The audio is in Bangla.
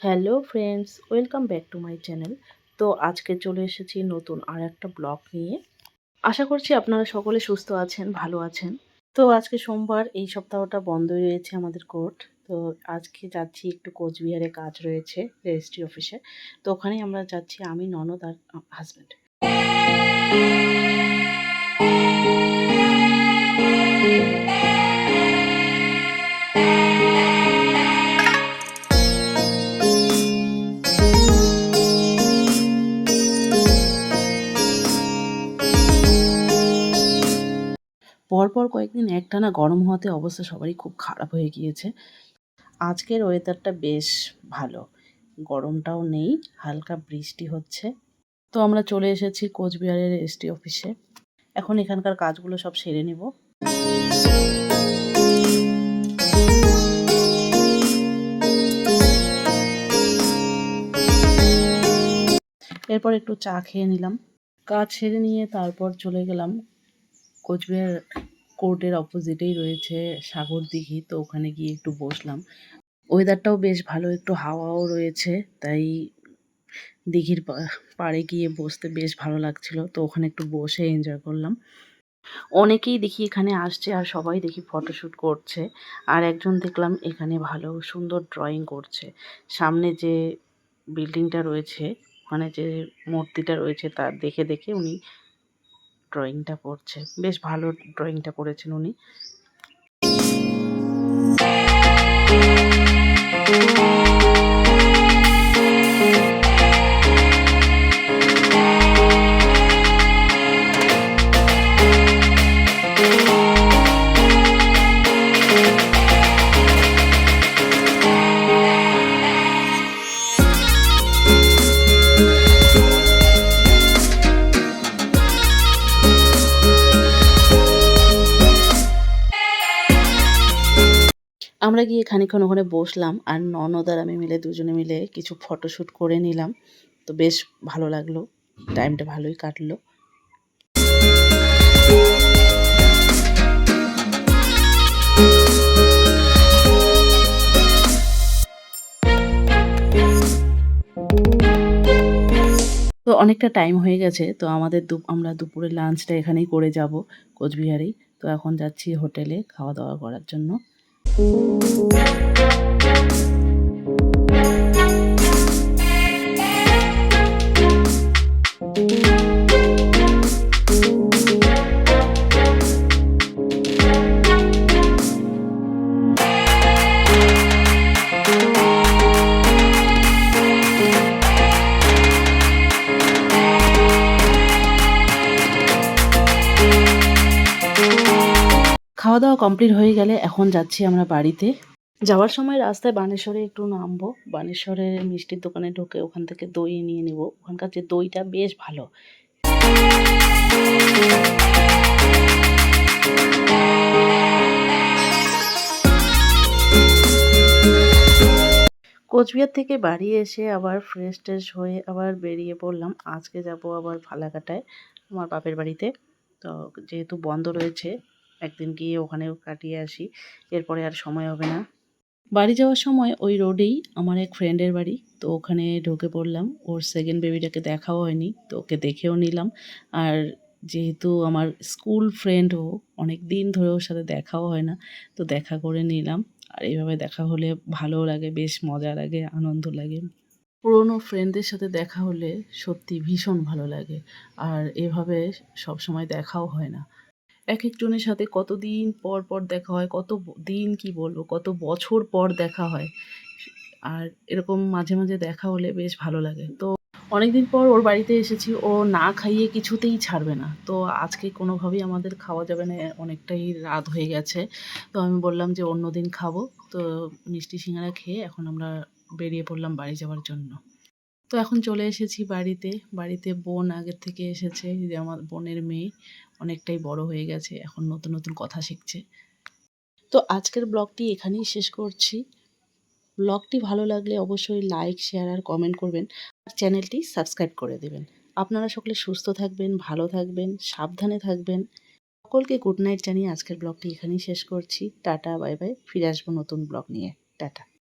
Hello friends, welcome back to my channel. তো আজকে চলে এসেছি নতুন আর একটা ব্লগ নিয়ে। আশা করছি আপনারা সকলে সুস্থ আছেন, ভালো আছেন। তো আজকে সোমবার, এই সপ্তাহটা বন্ধই রয়েছে আমাদের কোর্ট। তো আজকে যাচ্ছি, একটু কোচবিহারে কাজ রয়েছে রেজিস্ট্রি অফিসে। তো ওখানেই আমরা যাচ্ছি, আমি, ননদ আর হাজব্যান্ড। পরপর কয়েকদিন একটানা গরম হওয়াতে অবস্থা সবারই খুব খারাপ হয়ে গিয়েছে। আজকের ওয়েদারটা বেশ ভালো, গরমটাও নেই, হালকা বৃষ্টি হচ্ছে। তো আমরা চলে এসেছি কোচবিহারের এসটি অফিসে। এখন এখানকার কাজগুলো সব সেরে নেব। এরপর একটু চা খেয়ে নিলাম। কাজ সেরে নিয়ে তারপর চলে গেলাম কোচবিহার কোর্টের অপোজিটেই রয়েছে সাগর দিঘি। তো ওখানে গিয়ে একটু বসলাম। ওয়েদারটাও বেশ ভালো, একটু হাওয়াও রয়েছে, তাই দিঘির পাড়ে গিয়ে বসতে বেশ ভালো লাগছিল। তো ওখানে একটু বসে এনজয় করলাম। অনেকেই দেখি এখানে আসছে আর সবাই দেখি ফটোশ্যুট করছে। আর একজন দেখলাম এখানে ভালো সুন্দর ড্রয়িং করছে। সামনে যে বিল্ডিংটা রয়েছে, ওখানে যে মূর্তিটা রয়েছে, তার দেখে দেখে উনি ড্রয়িংটা করছে। বেশ ভালো ড্রয়িংটা করেছেন উনি। আমরা গিয়ে খানিকক্ষণ ওখানে বসলাম আর ননদ আর আমি মিলে দুজনে মিলে কিছু ফটোশ্যুট করে নিলাম। তো বেশ ভালো লাগলো, টাইমটা ভালোই কাটলো। তো অনেকটা টাইম হয়ে গেছে। তো আমরা দুপুরের লাঞ্চটা এখানেই করে যাব, কোচবিহারেই। তো এখন যাচ্ছি হোটেলে খাওয়া দাওয়া করার জন্য। খাওয়া দাওয়া কমপ্লিট হয়ে গেলে এখন যাচ্ছি আমরা বাড়িতে। যাওয়ার সময় রাস্তায় বানেশ্বরে একটু নামবো। বানেশ্বরের মিষ্টির দোকানে ঢুকে ওখান থেকে দই নিয়ে নেব। ওখানকার যে দইটা বেশ ভালো। কোচবিহার থেকে বাড়ি এসে আবার ফ্রেশ ট্রেশ হয়ে আবার বেরিয়ে পড়লাম। আজকে যাব আবার ফালাকাটায়, আমার বাপের বাড়িতে। তো যেহেতু বন্ধ রয়েছে, একদিন গিয়ে ওখানেও কাটিয়ে আসি, এরপরে আর সময় হবে না। বাড়ি যাওয়ার সময় ওই রোডেই আমার এক ফ্রেন্ডের বাড়ি। তো ওখানে ঢুকে পড়লাম। ওর সেকেন্ড বেবিটাকে দেখাও হয়নি, তো ওকে দেখেও নিলাম। আর যেহেতু আমার স্কুল ফ্রেন্ড, ও অনেক দিন ধরে ওর সাথে দেখাও হয় না, তো দেখা করে নিলাম। আর এইভাবে দেখা হলে ভালো লাগে, বেশ মজা লাগে, আনন্দ লাগে। পুরনো ফ্রেন্ডদের সাথে দেখা হলে সত্যি ভীষণ ভালো লাগে। আর এভাবে সবসময় দেখাও হয় না। একেকজনের সাথে কতদিন পর পর দেখা হয়, দিন কি বলবো, কত বছর পর দেখা হয়। আর এরকম মাঝে মাঝে দেখা হলে বেশ ভালো লাগে। তো অনেকদিন পর ওর বাড়িতে এসেছি, ও না খাইয়ে কিছুতেই ছাড়বে না। তো আজকে কোনোভাবেই আমাদের খাওয়া যাবে না, অনেকটাই রাত হয়ে গেছে। তো আমি বললাম যে অন্যদিন খাবো। তো মিষ্টি সিঙ্গারা খেয়ে এখন আমরা বেরিয়ে পড়লাম বাড়ি যাওয়ার জন্য। তো এখন চলে এসেছি বাড়িতে। বাড়িতে বোন আগের থেকে এসেছে, যে আমার বোনের মেয়ে অনেকটাই বড় হয়ে গেছে, এখন নতুন নতুন কথা শিখছে। তো আজকের ব্লগটি এখানেই শেষ করছি। ব্লগটি ভালো লাগলে অবশ্যই লাইক, শেয়ার আর কমেন্ট করবেন। আর চ্যানেলটি সাবস্ক্রাইব করে দেবেন। আপনারা সকলে সুস্থ থাকবেন, ভালো থাকবেন, সাবধানে থাকবেন। সকলকে গুড নাইট জানিয়ে আজকের ব্লগটি এখানেই শেষ করছি। Tata, bye bye. ফিরে আসবো নতুন ব্লগ নিয়ে। টাটা।